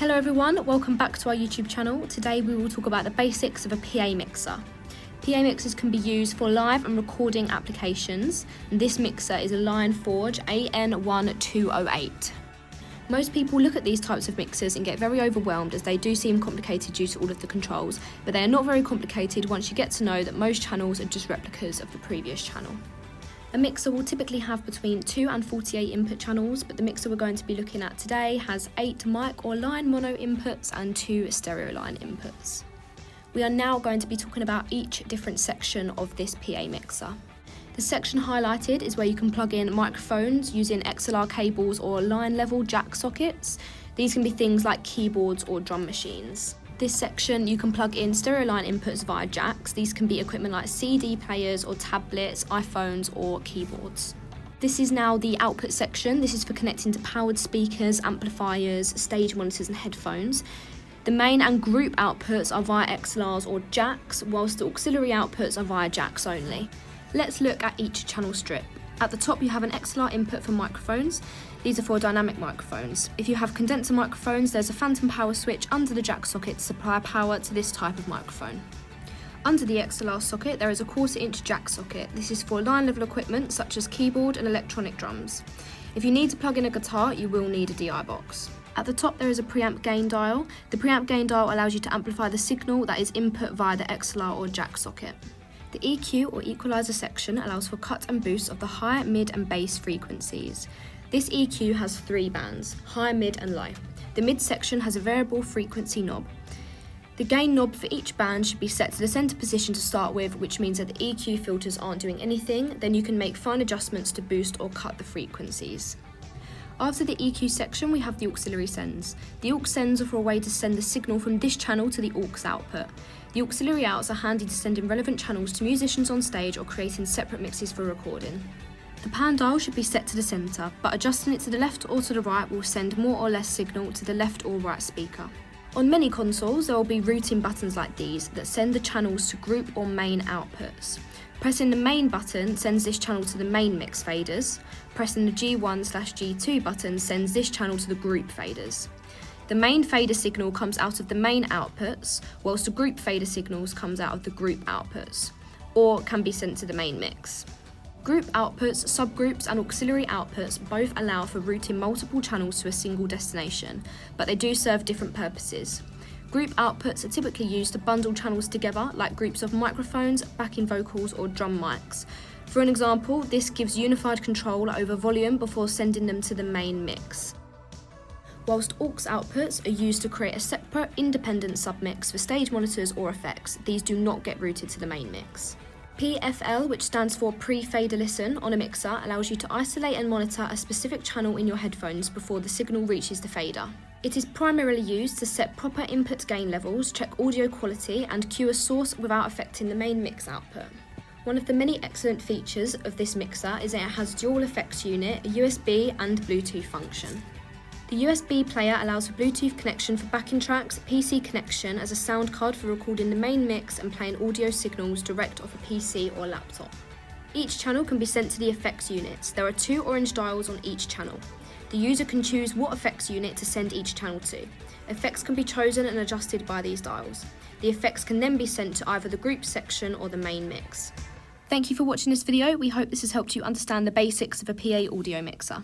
Hello everyone, welcome back to our YouTube channel. Today we will talk about the basics of a PA mixer. PA mixers can be used for live and recording applications, and this mixer is a Lion Forge AN1208. Most people look at these types of mixers and get very overwhelmed as they do seem complicated due to all of the controls, but they are not very complicated once you get to know that most channels are just replicas of the previous channel. A mixer will typically have between 2 and 48 input channels, but the mixer we're going to be looking at today has 8 mic or line mono inputs and 2 stereo line inputs. We are now going to be talking about each different section of this PA mixer. The section highlighted is where you can plug in microphones using XLR cables or line level jack sockets. These can be things like keyboards or drum machines. This section you can plug in stereo line inputs via jacks. These can be equipment like CD players or tablets, iPhones or keyboards. This is now the output section. This is for connecting to powered speakers, amplifiers, stage monitors and headphones. The main and group outputs are via XLRs or jacks, whilst the auxiliary outputs are via jacks only. Let's look at each channel strip. At the top you have an XLR input for microphones. These are for dynamic microphones. If you have condenser microphones, there's a phantom power switch under the jack socket to supply power to this type of microphone. Under the XLR socket there is a 1/4 inch jack socket. This is for line level equipment such as keyboard and electronic drums. If you need to plug in a guitar, you will need a DI box. At the top there is a preamp gain dial. The preamp gain dial allows you to amplify the signal that is input via the XLR or jack socket. The EQ or equalizer section allows for cut and boost of the high, mid and bass frequencies. This EQ has 3 bands, high, mid and low. The mid section has a variable frequency knob. The gain knob for each band should be set to the center position to start with, which means that the EQ filters aren't doing anything. Then you can make fine adjustments to boost or cut the frequencies. After the EQ section we have the auxiliary sends. The aux sends are for a way to send the signal from this channel to the aux output. The auxiliary outs are handy to send in relevant channels to musicians on stage or creating separate mixes for recording. The pan dial should be set to the centre, but adjusting it to the left or to the right will send more or less signal to the left or right speaker. On many consoles there will be routing buttons like these that send the channels to group or main outputs. Pressing the main button sends this channel to the main mix faders. Pressing the G1/G2 button sends this channel to the group faders. The main fader signal comes out of the main outputs, whilst the group fader signals comes out of the group outputs, or can be sent to the main mix. Group outputs, subgroups and auxiliary outputs both allow for routing multiple channels to a single destination, but they do serve different purposes. Group outputs are typically used to bundle channels together, like groups of microphones, backing vocals or drum mics. For an example, this gives unified control over volume before sending them to the main mix. Whilst aux outputs are used to create a separate, independent submix for stage monitors or effects, these do not get routed to the main mix. PFL, which stands for pre-fader listen on a mixer, allows you to isolate and monitor a specific channel in your headphones before the signal reaches the fader. It is primarily used to set proper input gain levels, check audio quality and cue a source without affecting the main mix output. One of the many excellent features of this mixer is that it has dual effects unit, a USB and Bluetooth function. The USB player allows for Bluetooth connection for backing tracks, PC connection as a sound card for recording the main mix and playing audio signals direct off a PC or laptop. Each channel can be sent to the effects units. There are 2 orange dials on each channel. The user can choose what effects unit to send each channel to. Effects can be chosen and adjusted by these dials. The effects can then be sent to either the group section or the main mix. Thank you for watching this video. We hope this has helped you understand the basics of a PA audio mixer.